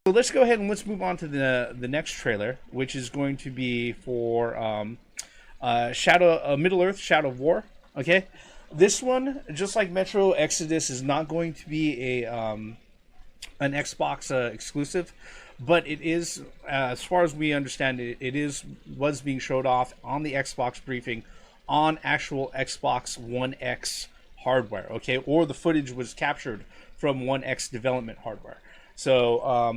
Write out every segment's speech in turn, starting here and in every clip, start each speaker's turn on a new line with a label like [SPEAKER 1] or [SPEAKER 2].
[SPEAKER 1] So let's go ahead and let's move on to the next trailer, which is going to be for Middle Earth: Shadow of War. Okay, this one, just like Metro Exodus, is not going to be an Xbox exclusive, but it is, as far as we understand it, was being showed off on the Xbox briefing on actual Xbox One X hardware. Okay, or the footage was captured from One X development hardware. So,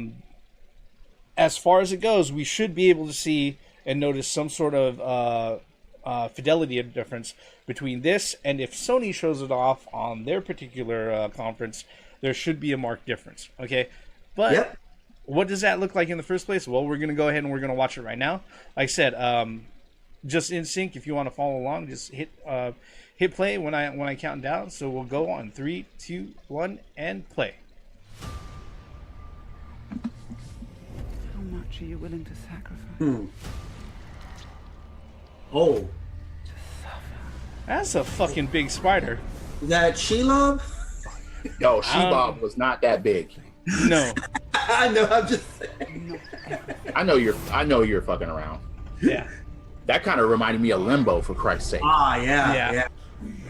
[SPEAKER 1] as far as it goes, we should be able to see and notice some sort of fidelity difference between this, and if Sony shows it off on their particular conference, there should be a marked difference. Okay, but yep. What does that look like in the first place? Well, we're going to go ahead and we're going to watch it right now. Like I said, just in sync. If you want to follow along, just hit play when I count down. So we'll go on 3, 2, 1, and play.
[SPEAKER 2] Are you willing to sacrifice?
[SPEAKER 3] Oh.
[SPEAKER 2] To suffer.
[SPEAKER 1] That's a fucking big spider.
[SPEAKER 3] Is that Shelob?
[SPEAKER 4] Yo, Shelob was not that big.
[SPEAKER 1] No.
[SPEAKER 3] I know, I'm just saying.
[SPEAKER 4] I know you're fucking around.
[SPEAKER 1] Yeah.
[SPEAKER 4] That kind of reminded me of Limbo, for Christ's sake.
[SPEAKER 3] Ah, yeah.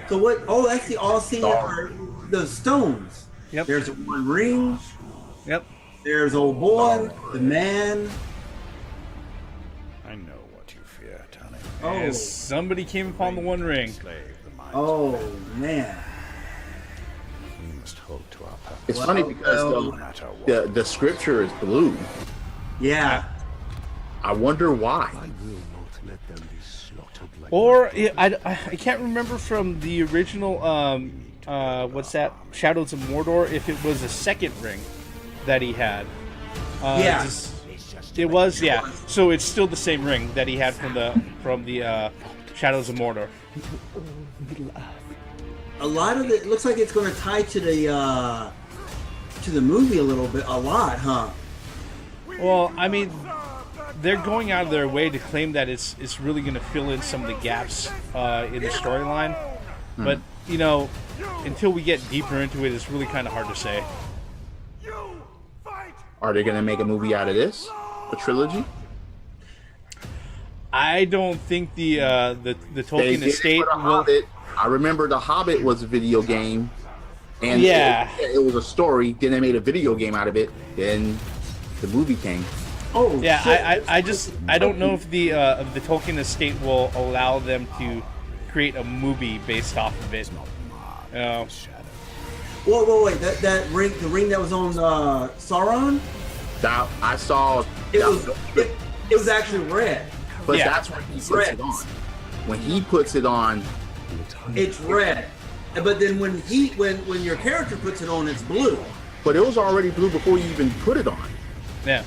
[SPEAKER 3] So what? Oh, actually, all seen are the stones.
[SPEAKER 1] Yep.
[SPEAKER 3] There's one ring.
[SPEAKER 1] Yep.
[SPEAKER 3] There's old boy, the man.
[SPEAKER 5] I know what you fear, Tony.
[SPEAKER 3] Oh,
[SPEAKER 1] somebody came upon the One Ring.
[SPEAKER 3] Oh man.
[SPEAKER 5] We must hold to our purpose.
[SPEAKER 4] It's funny because the scripture is blue.
[SPEAKER 3] Yeah.
[SPEAKER 4] I wonder why.
[SPEAKER 5] I will not let them be slaughtered like
[SPEAKER 1] Or I can't remember from the original what's that, Shadows of Mordor, if it was a second ring that he had.
[SPEAKER 3] Yeah.
[SPEAKER 1] It was, yeah. So it's still the same ring that he had from the Shadows of Mordor.
[SPEAKER 3] A lot of it looks like it's going to tie to the movie a lot, huh?
[SPEAKER 1] Well, I mean, they're going out of their way to claim that it's really going to fill in some of the gaps in the storyline. But, you know, until we get deeper into it, it's really kind of hard to say.
[SPEAKER 4] Are they going to make a movie out of this? A trilogy?
[SPEAKER 1] I don't think the Tolkien estate will.
[SPEAKER 4] Hobbit. I remember The Hobbit was a video game, and it was a story. Then they made a video game out of it. Then the movie came.
[SPEAKER 3] Oh
[SPEAKER 1] yeah, I don't know if the Tolkien estate will allow them to create a movie based off of it.
[SPEAKER 3] Whoa, wait! That ring, the ring that was on Sauron.
[SPEAKER 4] That I saw.
[SPEAKER 3] It was actually red.
[SPEAKER 4] But that's when he puts it on. When he puts it on,
[SPEAKER 3] it's red. But then when your character puts it on, it's blue.
[SPEAKER 4] But it was already blue before you even put it on.
[SPEAKER 1] Yeah.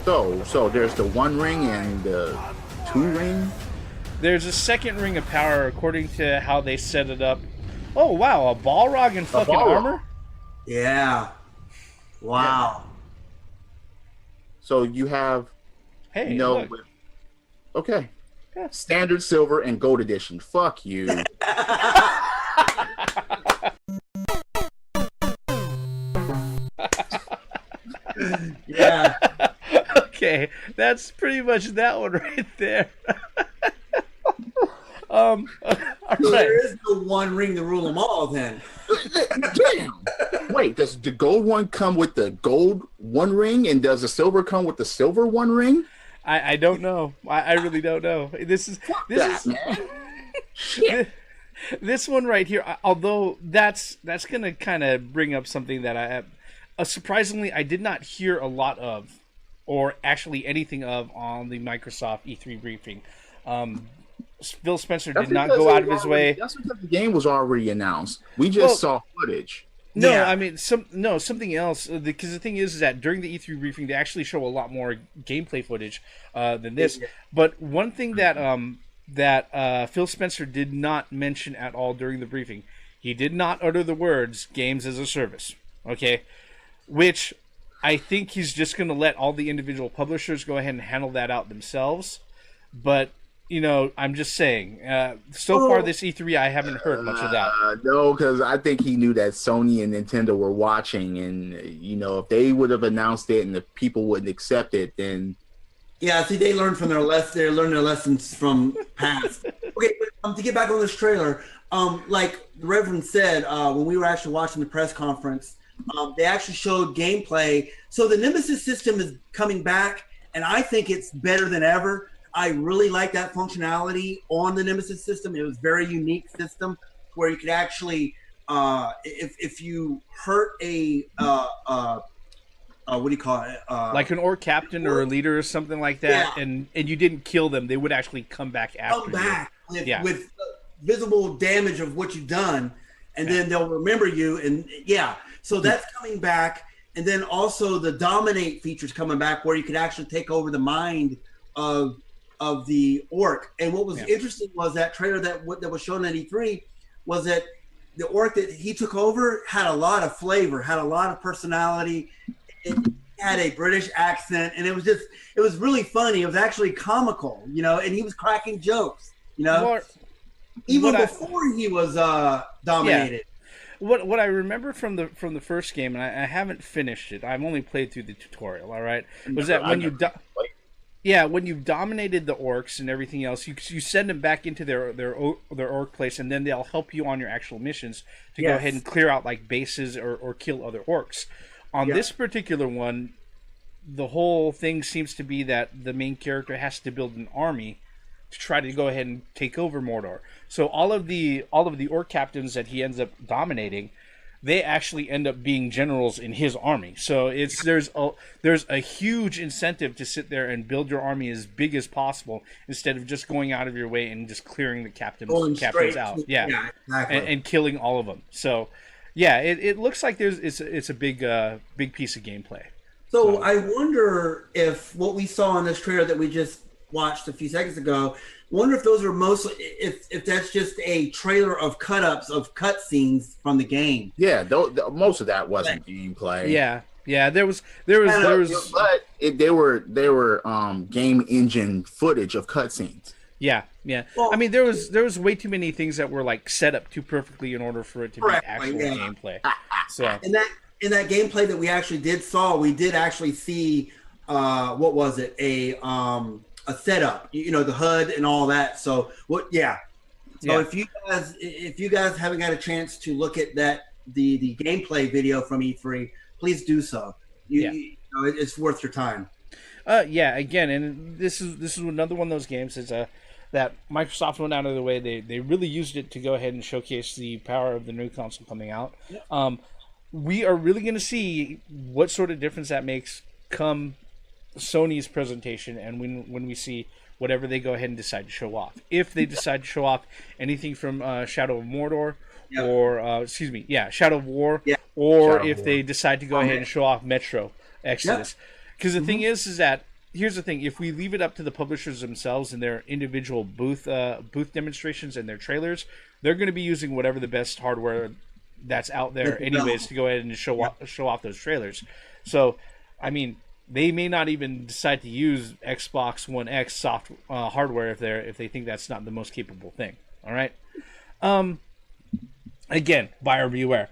[SPEAKER 4] So there's the one ring and the two ring.
[SPEAKER 1] There's a second ring of power according to how they set it up. Oh wow, a Balrog in fucking armor?
[SPEAKER 3] Yeah. Wow.
[SPEAKER 4] So you have
[SPEAKER 1] look.
[SPEAKER 4] Okay. Yeah. Standard silver and gold edition. Fuck you.
[SPEAKER 3] Yeah.
[SPEAKER 1] Okay, that's pretty much that one right there. All right.
[SPEAKER 3] There is no one ring to rule them all, then.
[SPEAKER 4] Damn. Wait, does the gold one come with the gold one ring, and does the silver come with the silver one ring?
[SPEAKER 1] I don't know. I really don't know. This one right here. Although that's gonna kind of bring up something that surprisingly I did not hear a lot of, or actually anything of, on the Microsoft E3 briefing. Phil Spencer did not go out of his way.
[SPEAKER 4] That's because the game was already announced. We just saw footage.
[SPEAKER 1] No, yeah. I mean something else. Because the thing is that during the E3 briefing, they actually show a lot more gameplay footage than this. Yeah. But one thing that Phil Spencer did not mention at all during the briefing, he did not utter the words "games as a service." Okay, which I think he's just going to let all the individual publishers go ahead and handle that out themselves. But I'm just saying. So far this E3, I haven't heard much of that.
[SPEAKER 4] No, because I think he knew that Sony and Nintendo were watching, and if they would have announced it and the people wouldn't accept it, then
[SPEAKER 3] Yeah, see, they learned from their they learned their lessons from past. Okay, but, to get back on this trailer, like the Reverend said, when we were actually watching the press conference, they actually showed gameplay. So the Nemesis system is coming back, and I think it's better than ever. I really like that functionality on the Nemesis system. It was a very unique system where you could actually, if you hurt a what do you call it?
[SPEAKER 1] Like an orc captain or a leader or something like that, and you didn't kill them, they would actually come back after you.
[SPEAKER 3] With visible damage of what you've done, and then they'll remember you. And so that's coming back. And then also the dominate features coming back, where you could actually take over the mind of the orc. And what was interesting was that trailer that was shown at E3 was that the orc that he took over had a lot of flavor, had a lot of personality. It had a British accent, and it was really funny. It was actually comical, and he was cracking jokes, even before he was dominated.
[SPEAKER 1] What I remember from the first game, and I haven't finished it. I've only played through the tutorial. All right, was that when when you've dominated the orcs and everything else, you send them back into their orc place, and then they'll help you on your actual missions to go ahead and clear out like bases or kill other orcs. On this particular one, the whole thing seems to be that the main character has to build an army to try to go ahead and take over Mordor. So all of the orc captains that he ends up dominating, they actually end up being generals in his army. So there's a huge incentive to sit there and build your army as big as possible instead of just going out of your way and just clearing the captains out.
[SPEAKER 3] Exactly.
[SPEAKER 1] And killing all of them. So it looks like it's a big piece of gameplay.
[SPEAKER 3] So I wonder if what we saw in this trailer that we just watched a few seconds ago, wonder if those are mostly if that's just a trailer of cut-ups of cutscenes from the game.
[SPEAKER 4] Yeah, most of that wasn't gameplay.
[SPEAKER 1] Yeah, there was,
[SPEAKER 4] but they were game engine footage of cutscenes.
[SPEAKER 1] Yeah. Well, I mean, there was way too many things that were like set up too perfectly in order for it to be actual gameplay. So
[SPEAKER 3] in that gameplay that we actually we did actually see what was it, a setup, the HUD and all that. So if you guys haven't got a chance to look at that the gameplay video from E3, please do so. It's worth your time.
[SPEAKER 1] Again, and this is another one of those games that Microsoft went out of their way. They really used it to go ahead and showcase the power of the new console coming out. We are really going to see what sort of difference that makes come Sony's presentation, and when we see whatever they go ahead and decide to show off. If they decide to show off anything from Shadow of Mordor, or Shadow of War, or if they decide to go ahead and show off Metro Exodus. Because the thing is that here's the thing: if we leave it up to the publishers themselves and their individual booth demonstrations and their trailers, they're going to be using whatever the best hardware that's out there, anyways, to go ahead and show off those trailers. So, I mean, they may not even decide to use Xbox One X soft hardware if they think that's not the most capable thing. All right. Again, buyer beware.